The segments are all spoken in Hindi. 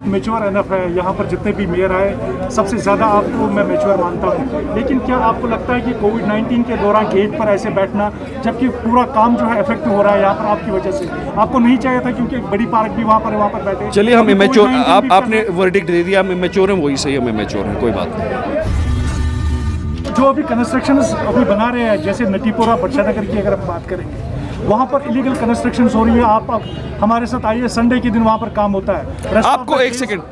मेच्योर एनफ है, यहाँ पर जितने भी मेयर आए सबसे ज़्यादा आपको मैं मेच्योर मानता हूँ। लेकिन क्या आपको लगता है कि कोविड-19 के दौरान गेट पर ऐसे बैठना, जबकि पूरा काम जो है इफेक्ट हो रहा है यहाँ पर आपकी वजह से, आपको नहीं चाहिए था? क्योंकि एक बड़ी पार्क भी वहाँ पर बैठे। चलिए हम इमेच्योर, आपने वर्डिक्ट दे दिया, हम इमेच्योर हैं, वही सही, हम इमेच्योर हैं, कोई बात नहीं। जो अभी कंस्ट्रक्शन अभी बना रहे हैं, जैसे नटीपुरा बटशानगर की अगर हम बात करेंगे, वहाँ पर इलीगल कंस्ट्रक्शन हो रही है। आप हमारे साथ आइए, संडे के दिन वहाँ पर काम होता है। आपको एक second,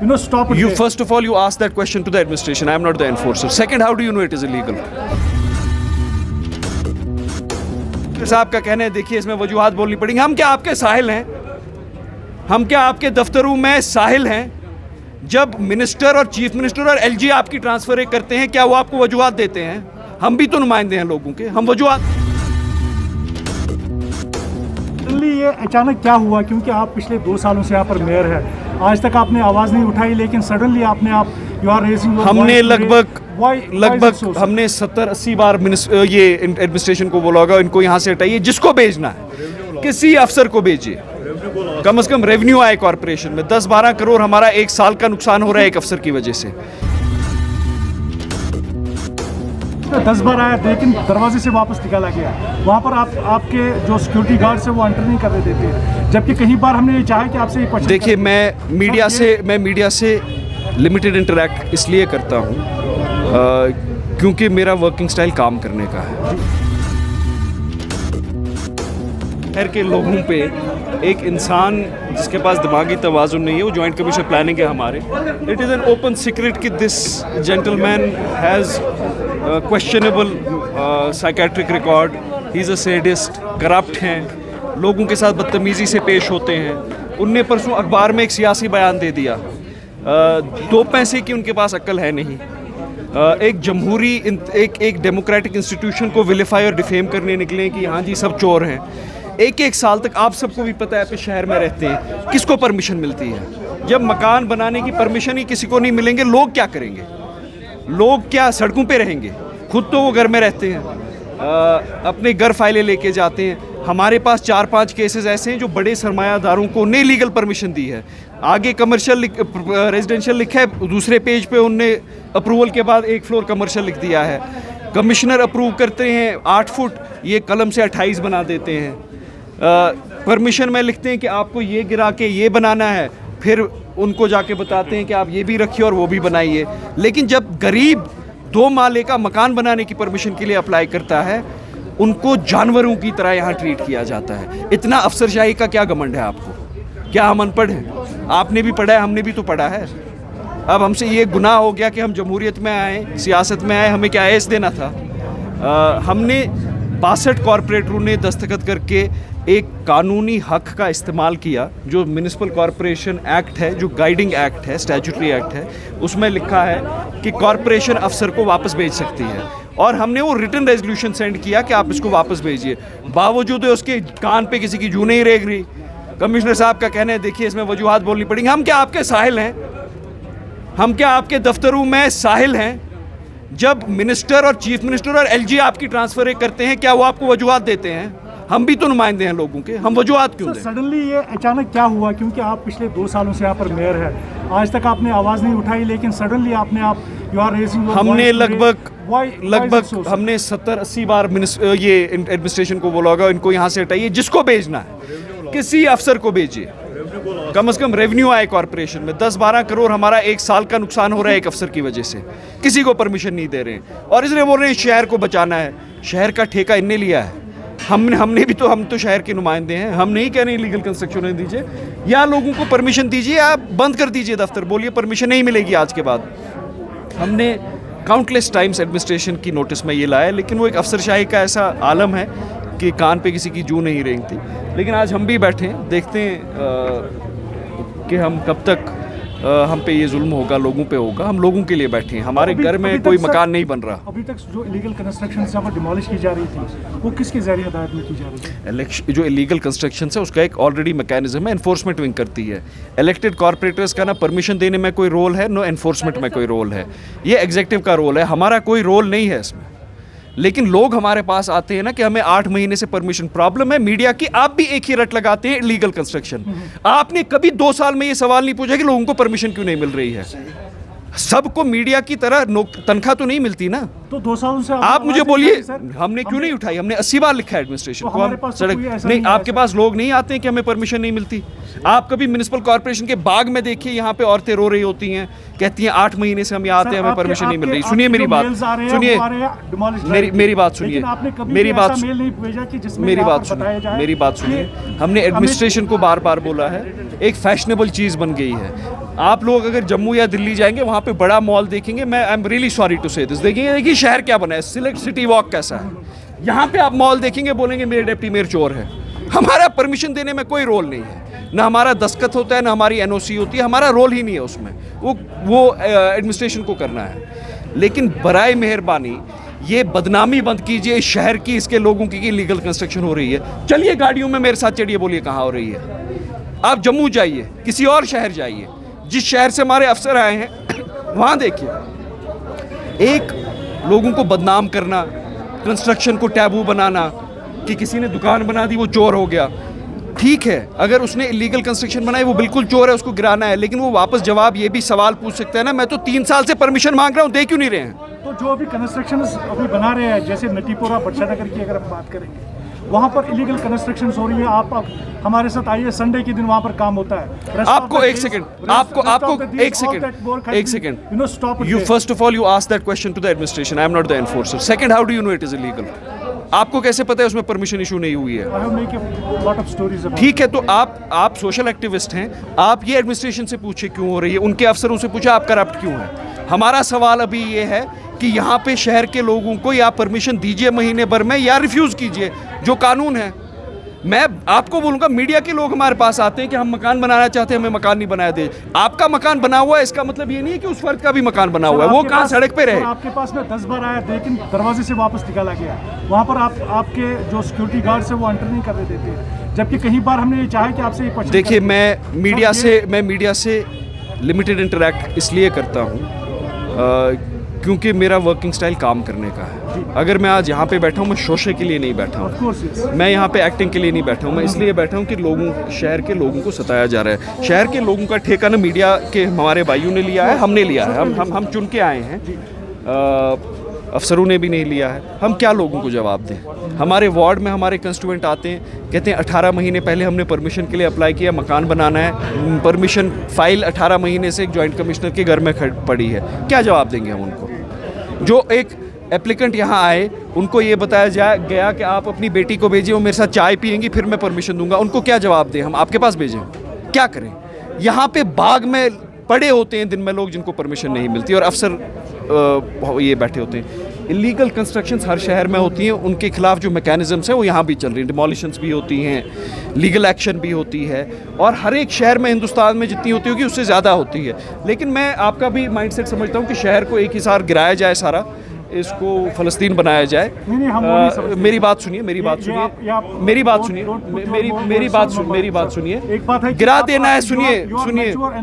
you know, stop. You first of all you ask that question to the administration, I am not the enforcer. Second, how do you know it is illegal? साहब का कहना है, देखिए इसमें वजूहात बोलनी पड़ेंगी। हम क्या आपके साहिल हैं? हम क्या आपके दफ्तरों में साहिल हैं? जब मिनिस्टर और चीफ मिनिस्टर और एलजी आपकी ट्रांसफर करते हैं, क्या वो आपको वजूहात देते हैं? हम भी तो नुमाइंदे हैं लोगों के, हम वजूहात। ये अचानक क्या हुआ? क्योंकि आप पिछले 2 सालों से यहाँ पर मेयर है, आज तक आपने आवाज़ नहीं उठाई, लेकिन सडनली आपने यू आर रेजिंग। हमने लगभग हमने 70-80 बार ये एडमिनिस्ट्रेशन को बोला होगा, इनको यहाँ से हटाइए, जिसको भेजना है किसी अफसर को भेजिए। कम से कम रेवेन्यू आए कॉर्पोरेशन में 10-12 करोड़ हमारा एक साल का नुकसान हो रहा है एक अफसर की वजह से। 10 बार आया, लेकिन दरवाजे से वापस निकाला गया। वहाँ पर आपके जो सिक्योरिटी गार्ड्स है वो एंटर नहीं करने देते, जबकि कई बार हमने ये चाहा कि आपसे क्वेश्चन। देखिए, मैं मीडिया से लिमिटेड इंटरैक्ट इसलिए करता हूँ क्योंकि मेरा वर्किंग स्टाइल काम करने का है। शहर के लोगों पे एक इंसान जिसके पास दिमागी तवाज़ुन नहीं है, वो जॉइंट कमिश्नर प्लानिंग है हमारे। It is an open secret कि this gentleman has questionable psychiatric record, he is a sadist, corrupt हैं, लोगों के साथ बदतमीज़ी से पेश होते हैं। उनने परसों अखबार में एक सियासी बयान दे दिया, 2 पैसे की उनके पास अक्ल है नहीं। एक जमहूरी एक डेमोक्रेटिक इंस्टीट्यूशन को विलिफाई और डिफेम करने निकले कि हाँ जी सब चोर हैं। एक साल तक आप सबको भी पता है, आप इस शहर में रहते हैं, किसको परमिशन मिलती है? जब मकान बनाने की परमिशन ही किसी को नहीं मिलेंगे, लोग क्या करेंगे? लोग क्या सड़कों पे रहेंगे? खुद तो वो घर में रहते हैं, अपने घर फाइलें लेके जाते हैं। हमारे पास 4-5 केसेस ऐसे हैं जो बड़े सरमायादारों को उन्हें लीगल परमिशन दी है, आगे कमर्शियल रेजिडेंशियल लिखा है, दूसरे पेज पे उनने अप्रूवल के बाद 1 फ्लोर कमर्शियल लिख दिया है। कमिश्नर अप्रूव करते हैं 8 फुट, ये कलम से 28 बना देते हैं। परमिशन में लिखते हैं कि आपको ये गिरा के ये बनाना है, फिर उनको जाके बताते हैं कि आप ये भी रखिए और वो भी बनाइए। लेकिन जब गरीब 2 माले का मकान बनाने की परमिशन के लिए अप्लाई करता है, उनको जानवरों की तरह यहाँ ट्रीट किया जाता है। इतना अफसरशाही का क्या घमंड है आपको? क्या हम अनपढ़ हैं? आपने भी पढ़ा है, हमने भी तो पढ़ा है। अब हमसे ये गुनाह हो गया कि हम जमहूरियत में आए, सियासत में आए, हमें क्या ऐस देना था? हमने 62 कॉरपोरेटरों ने दस्तखत करके एक कानूनी हक का इस्तेमाल किया, जो म्युनिसिपल कॉरपोरेशन एक्ट है, जो गाइडिंग एक्ट है, स्टैट्यूटरी एक्ट है, उसमें लिखा है कि कॉरपोरेशन अफसर को वापस भेज सकती है। और हमने वो रिटन रेजोल्यूशन सेंड किया कि आप इसको वापस भेजिए, बावजूद उसके कान पे किसी की जू नहीं रेंग रही। कमिश्नर साहब का कहना है, देखिए इसमें वजूहात बोलनी पड़ेंगी। हम क्या आपके साहिल हैं? हम क्या आपके दफ्तरों में साहिल हैं? जब मिनिस्टर और चीफ मिनिस्टर और एलजी आपकी ट्रांसफर करते हैं, क्या वो आपको वजूहात देते हैं? हम भी तो नुमाइंदे हैं लोगों के, हम वजूहात क्यों दें? सडनली ये अचानक क्या हुआ? क्योंकि आप पिछले 2 सालों से यहाँ पर मेयर है, आज तक आपने आवाज़ नहीं उठाई, लेकिन सडनली आपने यू आर रेजिंग। हमने लगभग हमने 70-80 बार ये एडमिनिस्ट्रेशन को बोला होगा, इनको यहाँ से हटाइए, जिसको भेजना है किसी अफसर को भेजिए। कम से कम रेवेन्यू आए कॉर्पोरेशन में 10-12 करोड़ हमारा एक साल का नुकसान हो रहा है एक अफसर की वजह से, किसी को परमिशन नहीं दे रहे हैं। और इसलिए बोल रहे हैं शहर को बचाना है। शहर का ठेका इनने लिया है, हमने भी तो, हम तो शहर के नुमाइंदे हैं। हम नहीं कह रहे लीगल कंस्ट्रक्शन नहीं दीजिए, या लोगों को परमिशन दीजिए, आप बंद कर दीजिए दफ्तर, बोलिए परमिशन नहीं मिलेगी आज के बाद। हमने काउंटलेस टाइम्स एडमिनिस्ट्रेशन की नोटिस में ये लाया, लेकिन वो एक अफसरशाही का ऐसा आलम है कि कान पे किसी की जू नहीं रेंगती। लेकिन आज हम भी बैठे हैं, देखते हैं कि हम कब तक हम पे ये जुल्म होगा, लोगों पे होगा। हम लोगों के लिए बैठे हैं, हमारे घर में कोई मकान नहीं बन रहा। अभी तक जो इलीगल कंस्ट्रक्शन यहाँ पर डिमोलिश की जा रही थी, वो किसके ज़रिए हदायत में की जा रही है? जो इलीगल कंस्ट्रक्शन है उसका एक ऑलरेडी मैकेनिज्म है, एनफोर्समेंट विंग करती है। इलेक्टेड कॉर्पोरेटर्स का ना परमिशन देने में कोई रोल है, नो एनफोर्समेंट में कोई रोल है। ये एग्जीक्यूटिव का रोल है, हमारा कोई रोल नहीं है इसमें। लेकिन लोग हमारे पास आते हैं ना कि हमें 8 महीने से परमिशन प्रॉब्लम है मीडिया की। आप भी एक ही रट लगाते हैं इलीगल कंस्ट्रक्शन। आपने कभी 2 साल में ये सवाल नहीं पूछा कि लोगों को परमिशन क्यों नहीं मिल रही है। सबको मीडिया की तरह तनख्वाह तो नहीं मिलती ना। तो 2 सालों से आप मुझे बोलिए, हमने क्यों नहीं उठाई? हमने 80 बार लिखा है एडमिनिस्ट्रेशन को। हम सड़क नहीं, आपके पास लोग नहीं आते हैं कि हमें परमिशन नहीं मिलती। आप कभी म्युनिसिपल कॉर्पोरेशन के बाग में देखिए, यहाँ पे औरतें रो रही होती हैं, कहती हैं 8 महीने से हम यहाँ आते हैं, हमें परमिशन नहीं मिल रही। सुनिए मेरी बात, सुनिए मेरी बात सुनिए, मेरी बात मेरी बात सुनिए। हमने एडमिनिस्ट्रेशन को बार बार बोला है, एक फैशनेबल चीज़ बन गई है। आप लोग अगर जम्मू या दिल्ली जाएंगे, वहाँ पे बड़ा मॉल देखेंगे, मैं I am really sorry to say this, देखिए शहर क्या बना है, सिलेक्ट सिटी वॉक कैसा है। यहाँ पे आप मॉल देखेंगे, बोलेंगे मेरे डिप्टी मेयर चोर है। हमारा परमिशन देने में कोई रोल नहीं है, ना हमारा दस्तखत होता है, ना हमारी एनओसी होती है, हमारा रोल ही नहीं है उसमें। वो एडमिनिस्ट्रेशन को करना है। लेकिन बराए मेहरबानी ये बदनामी बंद कीजिए इस शहर की, इसके लोगों की इलीगल कंस्ट्रक्शन हो रही है। चलिए गाड़ियों में मेरे साथ चढ़िए, बोलिए कहाँ हो रही है। आप जम्मू जाइए, किसी और शहर जाइए, जिस शहर से हमारे अफसर आए हैं वहाँ देखिए। एक लोगों को बदनाम करना, कंस्ट्रक्शन को टैबू बनाना कि किसी ने दुकान बना दी वो चोर हो गया। ठीक है, अगर उसने इलीगल कंस्ट्रक्शन बनाई वो बिल्कुल चोर है, उसको गिराना है। लेकिन वो वापस जवाब ये भी सवाल पूछ सकता है ना, मैं तो 3 साल से परमिशन मांग रहा हूँ, दे क्यों नहीं रहे हैं? तो जो अभी कंस्ट्रक्शन अभी बना रहे हैं, जैसे नटीपुरा बटशाह नगर की अगर हम बात करेंगे, वहाँ पर इलीगल कंस्ट्रक्शन हो रही है। आप हमारे साथ आइए, संडे के दिन वहाँ पर काम होता है। आपको एक second, you first of all you ask that question to the administration. I am not the enforcer. Second, how do you know it is illegal? आपको कैसे पता है उसमें परमिशन इशू नहीं हुई है? ठीक है, तो आप सोशल एक्टिविस्ट हैं, आप ये एडमिनिस्ट्रेशन से पूछे क्यों हो रही है, उनके अफसरों से पूछे आप करप्ट क्यों हैं। हमारा सवाल अभी ये है कि यहाँ पे शहर के लोगों को या परमिशन दीजिए महीने भर में, या रिफ्यूज़ कीजिए, जो कानून है। मैं आपको बोलूँगा, मीडिया के लोग हमारे पास आते हैं कि हम मकान बनाना चाहते हैं, हमें मकान नहीं बनाया दे। आपका मकान बना हुआ है, इसका मतलब ये नहीं है कि उस फर्द का भी मकान बना हुआ है, वो कहाँ सड़क पे रहे। आपके पास में 10 बार आया, लेकिन दरवाजे से वापस निकाला गया। वहाँ पर आपके जो सिक्योरिटी गार्ड्स है वो एंटर नहीं करने देते, जबकि कई बार हमने ये चाहा कि आपसे ये देखिए, मैं मीडिया से लिमिटेड इंटरैक्ट इसलिए करता हूँ क्योंकि मेरा वर्किंग स्टाइल काम करने का है। अगर मैं आज यहाँ पे बैठा हूँ, मैं शोशे के लिए नहीं बैठा हूँ, मैं यहाँ पे एक्टिंग के लिए नहीं बैठा हूँ, मैं इसलिए बैठा हूँ कि शहर के लोगों को सताया जा रहा है। शहर के लोगों का ठेका ना मीडिया के हमारे भाइयों ने लिया है, हमने लिया है, हम चुन के आए हैं, अफसरों ने भी नहीं लिया है। हम क्या लोगों को जवाब दें? हमारे वार्ड में हमारे कंस्टिट्यूएंट आते हैं, कहते हैं 18 महीने पहले हमने परमिशन के लिए अप्लाई किया, मकान बनाना है, परमिशन फाइल 18 महीने से एक जॉइंट कमिश्नर के घर में पड़ी है। क्या जवाब देंगे हम उनको? जो एक एप्लीकेंट यहाँ आए, उनको ये बताया गया कि आप अपनी बेटी को भेजिए, वो मेरे साथ चाय पियेंगी, फिर मैं परमिशन दूंगा। उनको क्या जवाब दें? हम आपके पास भेजें? क्या करें? यहाँ पे बाग में पड़े होते हैं दिन में लोग जिनको परमिशन नहीं मिलती, और अफसर ये बैठे होते हैं। इलीगल कंस्ट्रक्शंस हर शहर में होती हैं, उनके खिलाफ जो मैकेनिज्म्स हैं वो यहाँ भी चल रही हैं। डिमोलिशंस भी होती हैं, लीगल एक्शन भी होती है, और हर एक शहर में हिंदुस्तान में जितनी होती होगी उससे ज़्यादा होती है। लेकिन मैं आपका भी माइंडसेट समझता हूँ कि शहर को एक ही साथ गिराया जाए, सारा इसको फ़लस्तीन बनाया जाए। मेरी बात सुनिए, मेरी बात सुनिए। गिरा देना है,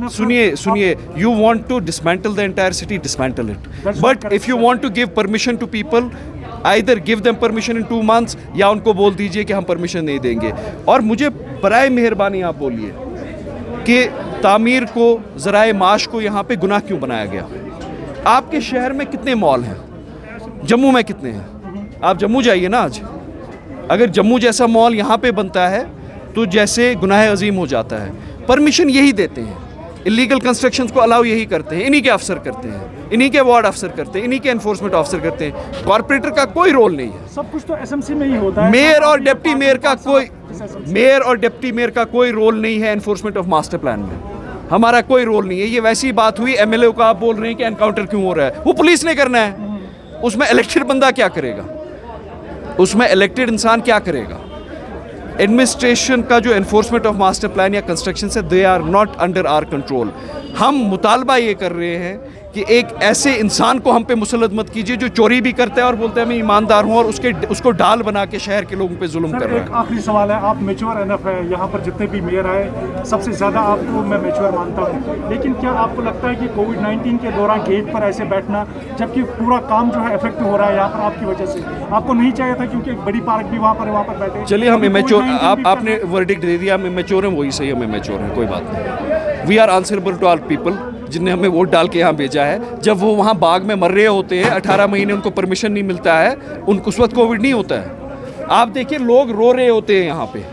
सुनिए। You want to dismantle the entire city, dismantle it, but if you want to give permission to people, either give them permission in 2 months, या उनको बोल दीजिए कि हम परमिशन नहीं देंगे। और मुझे बराए मेहरबानी आप बोलिए कि तामीर को, ज़राए माश को यहाँ पे गुनाह क्यों बनाया गया? आपके शहर में कितने मॉल हैं? जम्मू में कितने हैं? आप जम्मू जाइए ना आज, अगर जम्मू जैसा मॉल यहाँ पे बनता है तो जैसे गुनाह अजीम हो जाता है। परमिशन यही देते हैं, इलीगल कंस्ट्रक्शंस को अलाउ यही करते हैं, इन्हीं के अफसर करते हैं, इन्हीं के वार्ड अफसर करते हैं, इन्हीं के एनफोर्समेंट ऑफिसर करते हैं। कॉर्पोरेटर का कोई रोल नहीं है, सब कुछ तो एसएमसी में ही होता है। मेयर और डिप्टी मेयर का कोई रोल नहीं है एनफोर्समेंट ऑफ मास्टर प्लान में, हमारा कोई रोल नहीं है। ये वैसी बात हुई एमएलए का, आप बोल रहे हैं कि एनकाउंटर क्यों हो रहा है, वो पुलिस ने करना है। उसमें इलेक्टेड बंदा क्या करेगा? उसमें इलेक्टेड इंसान क्या करेगा? एडमिनिस्ट्रेशन का जो एनफोर्समेंट ऑफ मास्टर प्लान या कंस्ट्रक्शन से, they are not under our control. हम मुतालबा ये कर रहे हैं कि एक ऐसे इंसान को हम पे मुसलत मत कीजिए जो चोरी भी करता है और बोलता है मैं ईमानदार हूँ, और उसको डाल बना के शहर के लोगों पे जुल्म कर सर रहा एक है। आखिरी सवाल है, आप मेच्योर एनफ है, यहाँ पर जितने भी मेयर आए सबसे ज़्यादा आपको मैं मेच्योर मानता हूँ, लेकिन क्या आपको लगता है कि कोविड-19 के दौरान गेट पर ऐसे बैठना जबकि पूरा काम जो है इफेक्ट हो रहा है यहाँ पर आपकी वजह से, आपको नहीं चाहिए था क्योंकि एक बड़ी पार्क भी वहाँ पर बैठे? चलिए हम इमेच्योर, COVID-19 भी आपने वर्डिक्ट दे दिया, हम इमेच्योर हैं, वही सही, हम इमेच्योर हैं, कोई बात नहीं। We are answerable to all people जिनने हमें वोट डाल के यहाँ भेजा है। जब वो वहाँ बाग में मर रहे होते हैं, 18 महीने उनको परमिशन नहीं मिलता है, उनको उस वक्त कोविड नहीं होता है। आप देखिए लोग रो रहे होते हैं, यहाँ पे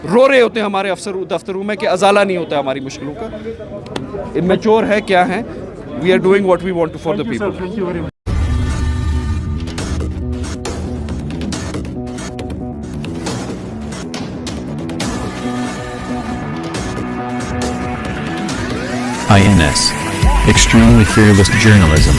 रो रहे होते हैं हमारे अफसर दफ्तरों में कि अजाला नहीं होता है हमारी मुश्किलों का। इमेच्योर है क्या है, we are doing what we want to for the people. Thank you very much. INS. Extremely fearless journalism.